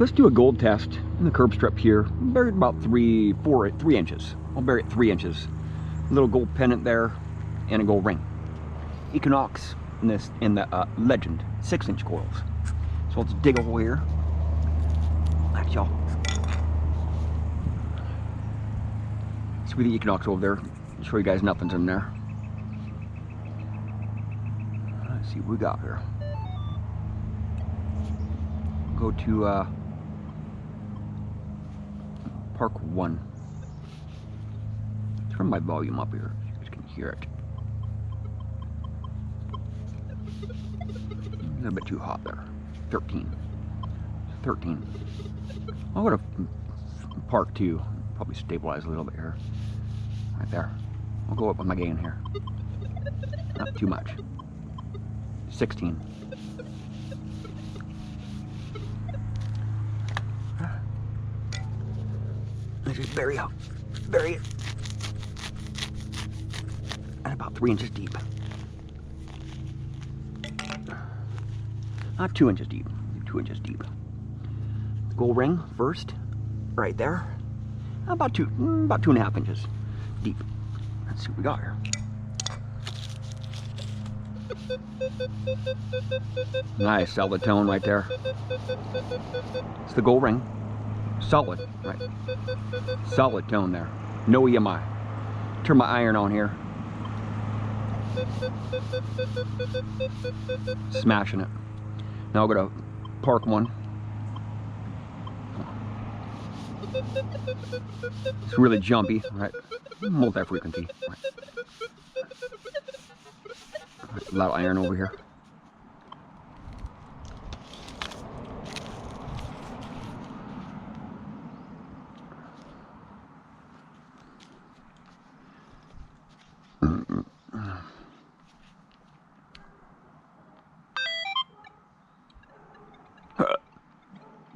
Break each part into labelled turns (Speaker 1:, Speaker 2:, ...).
Speaker 1: let's do a gold test in the curb strip here. Buried about 3 inches. I'll bury it 3 inches. A little gold pendant there and a gold ring. Equinox in the Legend 6-inch coils. So let's dig a hole here. Alright, y'all. See the Equinox over there. I'll show you guys nothing's in there. Let's see what we got here. Go to Park 1. Turn my volume up here so you guys can hear it. A little bit too hot there. 13. 13. I'll go to Park 2. Probably stabilize a little bit here. Right there. I'll go up with my gain here. Not too much. 16. Let's just bury it. And about 3 inches deep. Not 2 inches deep. 2 inches deep. Gold ring first, right there. About 2.5 inches deep. Let's see what we got here. Nice solid tone right there. It's the gold ring. Solid, right? Solid tone there. No EMI. Turn my iron on here. Smashing it. Now I'll go to Park 1. It's really jumpy, right? Multi-frequency. Right. A lot of iron over here.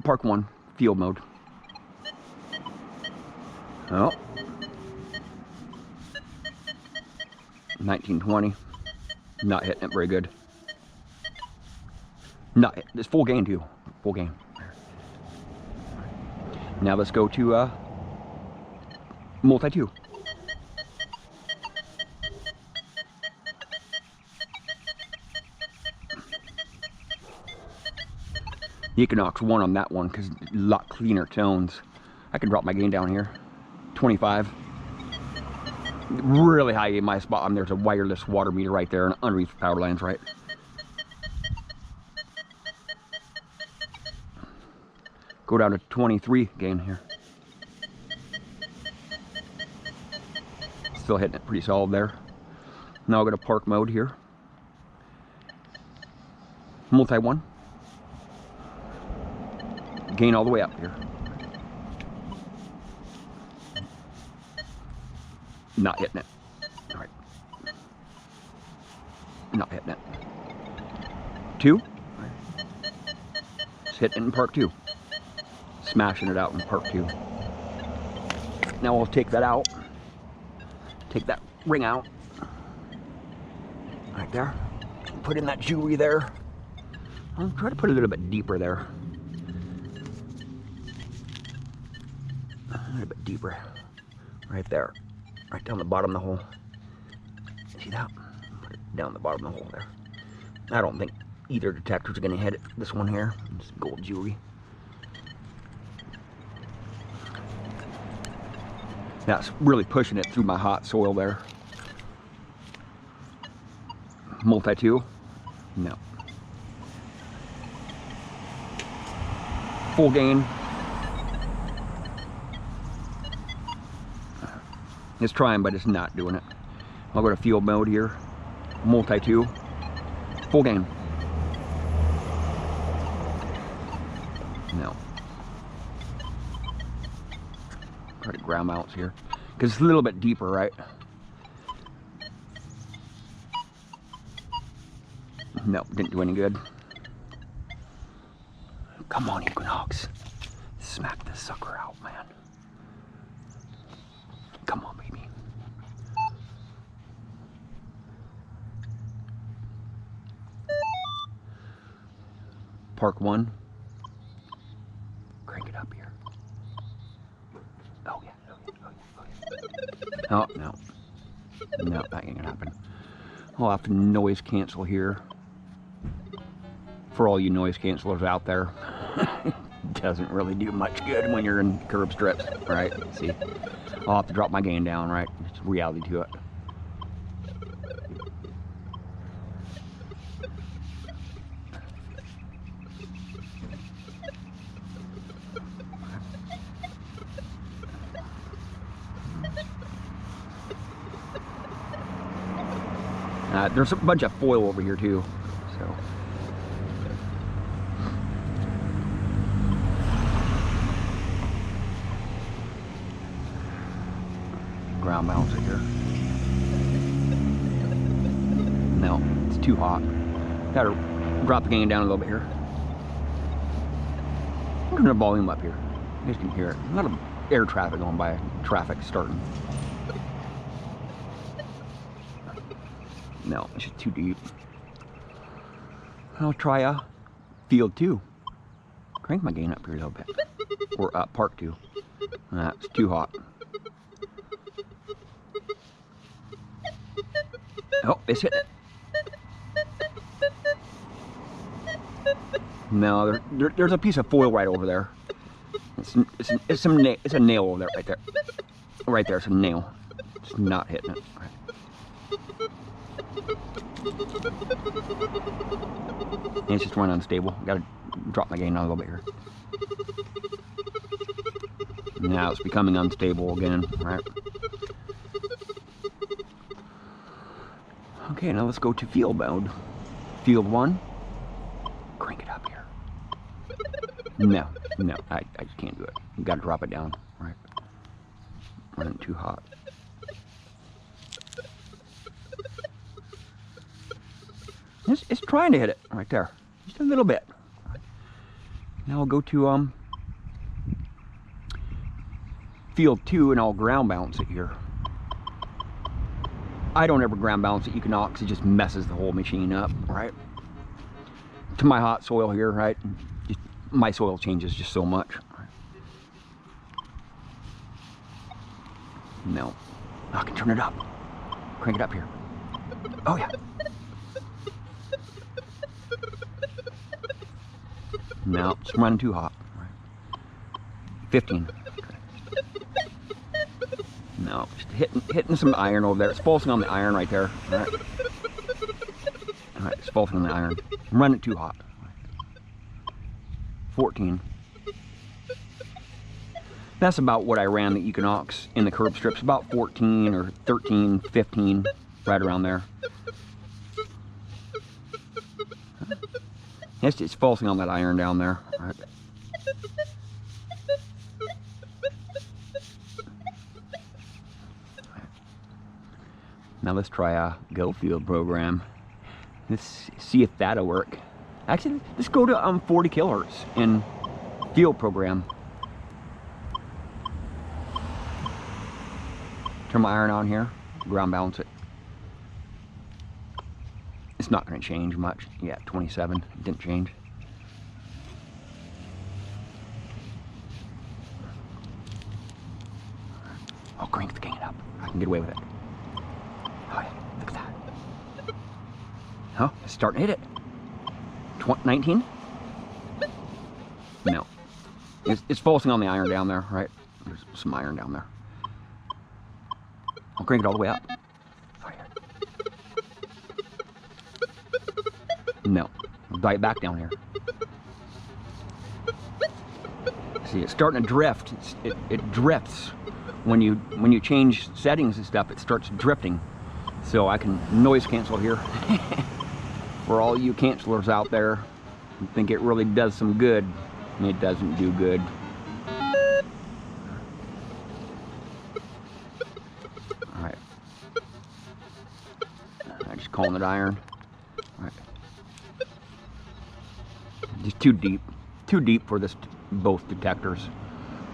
Speaker 1: Park 1, field mode. Oh. 1920. Not hitting it very good. Not hit. It's full gain too. Full gain. Now let's go to multi 2. Equinox 1 on that one because a lot cleaner tones. I can drop my gain down here. 25. Really high in my spot. There's a wireless water meter right there and unreached power lines, right? Go down to 23 gain here. Still hitting it pretty solid there. Now I'll go to park mode here. Multi 1. Gain all the way up here. Not hitting it. All right. Not hitting it. 2. Just hitting it in Park 2. Smashing it out in Park 2. Now I'll take that out. Take that ring out. Right there. Put in that jewelry there. I'll try to put a little bit deeper there. A little bit deeper. Right there. Right down the bottom of the hole. See that? Put it down the bottom of the hole there. I don't think either detector's going to hit it. This one here. It's gold jewelry. That's really pushing it through my hot soil there. Multi 2? No. Full gain. It's trying, but it's not doing it. I'll go to field mode here. Multi 2. Full gain. No. Try to ground mounts here. Because it's a little bit deeper, right? No, didn't do any good. Come on, Equinox. Smack this sucker out, man. Come on, baby. Park 1. Crank it up here. Oh yeah, oh yeah, oh yeah, oh yeah. Oh, no. No, that ain't gonna happen. I'll have to noise cancel here. For all you noise cancelers out there, doesn't really do much good when you're in curb strips, right? See, I'll have to drop my gain down, right? It's reality to it. There's a bunch of foil over here too, so. Ground balance it here. No, it's too hot. Gotta drop the gain down a little bit here. Turn the volume up here. You guys can hear it. A lot of air traffic going by. Traffic starting. No, it's just too deep. I'll try a field 2. Crank my gain up here a little bit. Or park 2. It's too hot. Oh, it's hitting it. No, there's a piece of foil right over there. It's a nail over there, right there. Right there, it's a nail. It's not hitting it. Right. And it's just running unstable. Gotta drop my gain down a little bit here. Now it's becoming unstable again, right? Okay, now let's go to field mode. Field 1. Crank it up here. No, no, I can't do it. You gotta drop it down, right? Running too hot. It's trying to hit it right there, just a little bit. Now I'll go to field 2 and I'll ground balance it here. I don't ever ground balance at Equinox, it just messes the whole machine up, right? To my hot soil here, right? Just, my soil changes just so much. No, I can turn it up. Crank it up here. Oh yeah. No, it's running too hot. 15. No, just hitting some iron over there. It's pulsing on the iron right there. All right. All right, it's pulsing on the iron. I'm running it too hot. 14. That's about what I ran the Equinox in the curb strips. About 14 or 13, 15, right around there. It's pulsing on that iron down there. All right. Now let's try a go field program. Let's see if that'll work. Actually, let's go to 40 kilohertz in field program. Turn my iron on here, ground balance it. It's not going to change much. Yeah, 27, it didn't change. I'll crank the gain up. I can get away with it. Oh yeah, look at that. Oh, it's starting to hit it. 19? No. It's focusing on the iron down there, right? There's some iron down there. I'll crank it all the way up. Oh yeah. No, I'll dial it back down here. See, it's starting to drift. It drifts when you change settings and stuff. It starts drifting. So I can noise cancel here. For all you cancelers out there who think it really does some good, it doesn't do good. All right. I'm just calling it iron. All right. Just too deep for this both detectors.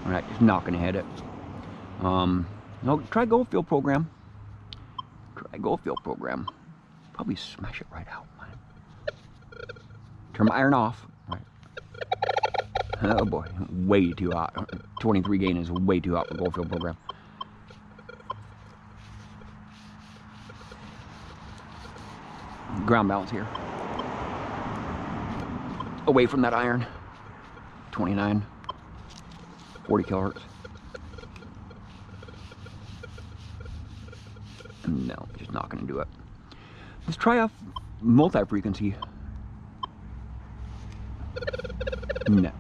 Speaker 1: All right, just not going to hit it. No, try go field program. Try go field program. Probably smash it right out. Turn my iron off. Right. Oh boy, way too hot. 23 gain is way too hot for the Goldfield program. Ground balance here. Away from that iron. 29, 40 kilohertz. No, just not going to do it. Let's try a multi-frequency. No,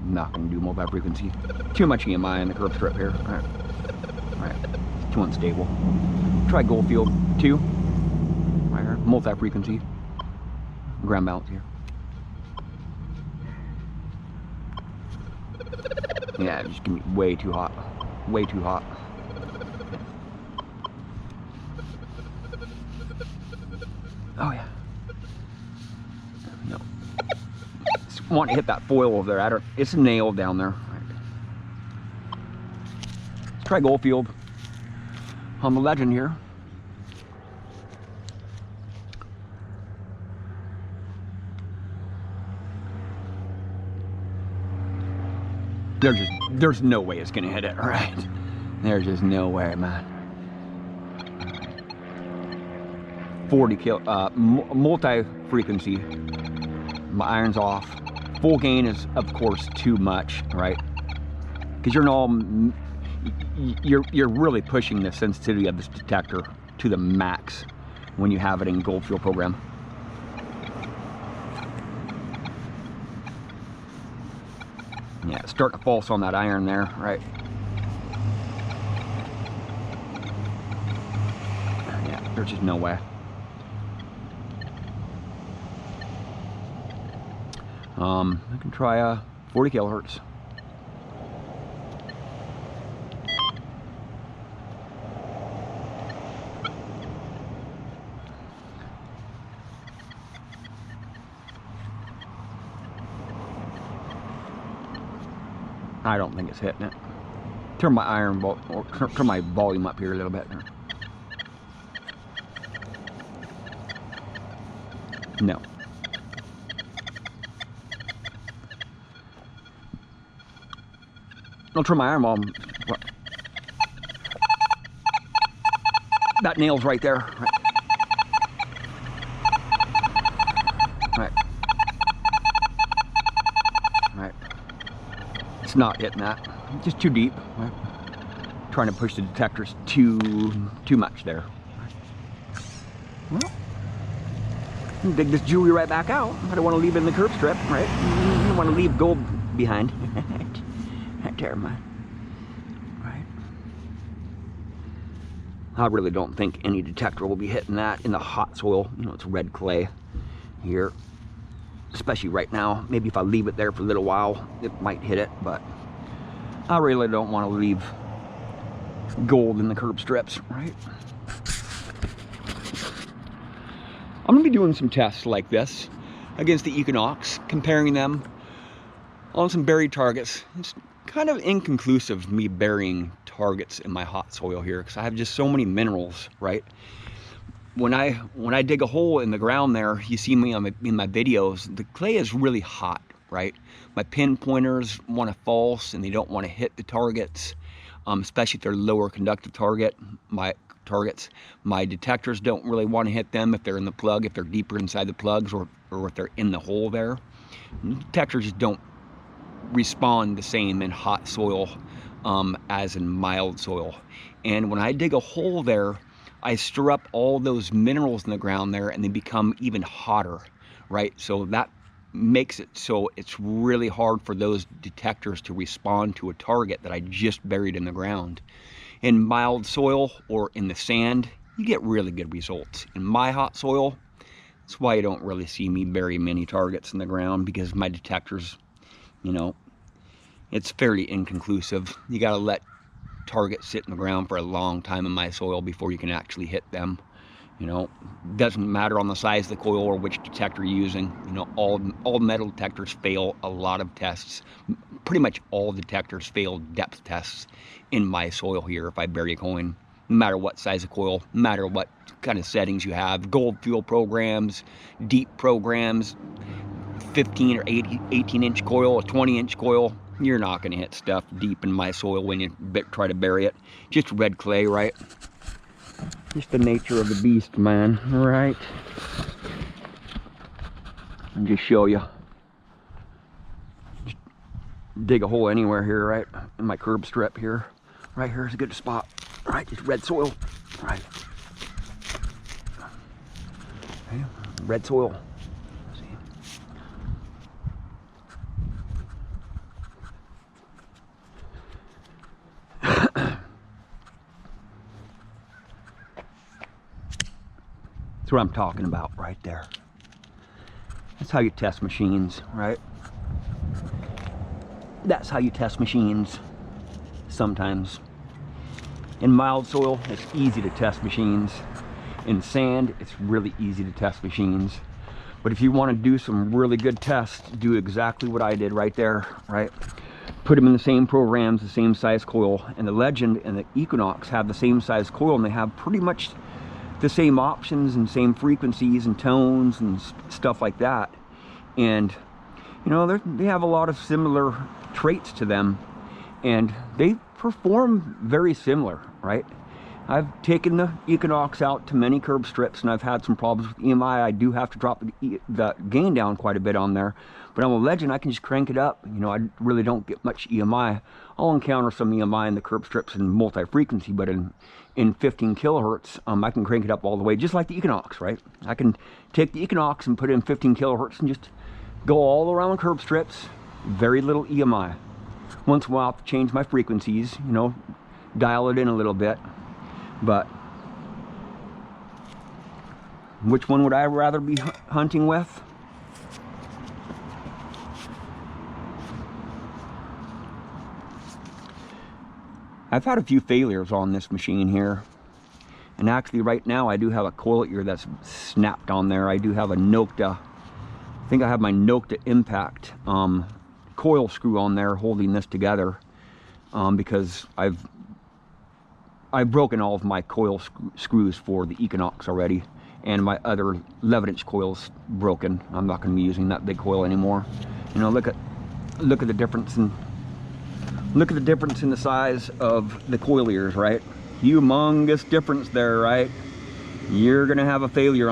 Speaker 1: not going to do multi-frequency. Too much EMI in the curb strip here. All right, too unstable. Try Goldfield 2. Right here, multi-frequency. Ground balance here. Yeah, just give me way too hot. Way too hot. Oh yeah. No. Just want to hit that foil over there. It's a nail down there. Right. Let's try Goldfield on the Legend here. There's no way it's gonna hit it, all right? There's just no way, man. 40 kilo, multi-frequency. My iron's off. Full gain is, of course, too much, right? Because you're really pushing the sensitivity of this detector to the max when you have it in Goldfield program. Yeah, it's starting to false on that iron there, right? Yeah, there's just no way. I can try a 40 kilohertz. I don't think it's hitting it. Turn my turn my volume up here a little bit. No. I'll turn my iron volume. That nail's right there. Right. Right. It's not hitting that. Just too deep. Right. Trying to push the detectors too much there. Well, dig this jewelry right back out. I don't want to leave it in the curb strip, right? You don't want to leave gold behind. Right there, man. Right. I really don't think any detector will be hitting that in the hot soil. You know, it's red clay here. Especially right now. Maybe if I leave it there for a little while, it might hit it, but I really don't want to leave gold in the curb strips, right? I'm going to be doing some tests like this against the Equinox, comparing them on some buried targets. It's kind of inconclusive, me burying targets in my hot soil here, because I have just so many minerals, right? When I dig a hole in the ground there, you see me in my videos, the clay is really hot, right? My pinpointers want to false and they don't want to hit the targets, especially if they're lower conductive targets. My detectors don't really want to hit them if they're in the plug, if they're deeper inside the plugs, or if they're in the hole there. Detectors just don't respond the same in hot soil as in mild soil. And when I dig a hole there, I stir up all those minerals in the ground there and they become even hotter, right? So that makes it so it's really hard for those detectors to respond to a target that I just buried in the ground. In mild soil or in the sand, you get really good results. In my hot soil, that's why you don't really see me bury many targets in the ground, because my detectors, you know, it's fairly inconclusive. You gotta let targets sit in the ground for a long time in my soil before you can actually hit them. You know, doesn't matter on the size of the coil or which detector you're using. You know, all metal detectors fail a lot of tests. Pretty much all detectors fail depth tests in my soil here if I bury a coin. No matter what size of coil, no matter what kind of settings you have, Goldfield programs, deep programs, 15 or 18-inch coil, a 20-inch coil, you're not gonna hit stuff deep in my soil when you try to bury it. Just red clay, right? Just the nature of the beast, man, right? And just show you. Just dig a hole anywhere here, right? In my curb strip here. Right here is a good spot, right? Just red soil, right? Okay. Red soil. See. That's what I'm talking about right there. That's how you test machines, right? That's how you test machines sometimes. In mild soil, it's easy to test machines. In sand, it's really easy to test machines. But if you want to do some really good tests, do exactly what I did right there, right? Put them in the same programs, the same size coil. And the Legend and the Equinox have the same size coil, and they have pretty much the same options and same frequencies and tones and stuff like that. And you know, they have a lot of similar traits to them, and they perform very similar, right? I've taken the Equinox out to many curb strips, and I've had some problems with EMI. I do have to drop the gain down quite a bit on there. But on a Legend, I can just crank it up. You know, I really don't get much EMI. I'll encounter some EMI in the curb strips and multi-frequency, but in 15 kilohertz, I can crank it up all the way, just like the Equinox, right? I can take the Equinox and put it in 15 kilohertz and just go all around curb strips, very little EMI. Once in a while, I have to change my frequencies, you know, dial it in a little bit. But which one would I rather be hunting with? I've had a few failures on this machine here. And actually right now I do have a coil ear that's snapped on there. I do have a Nokta, I think I have my Nokta Impact coil screw on there holding this together, because I've broken all of my coil screws for the Equinox already, and my other 11-inch coil's broken. I'm not going to be using that big coil anymore. You know, look at the difference in the size of the coil ears, right? Humongous difference there, right? You're going to have a failure on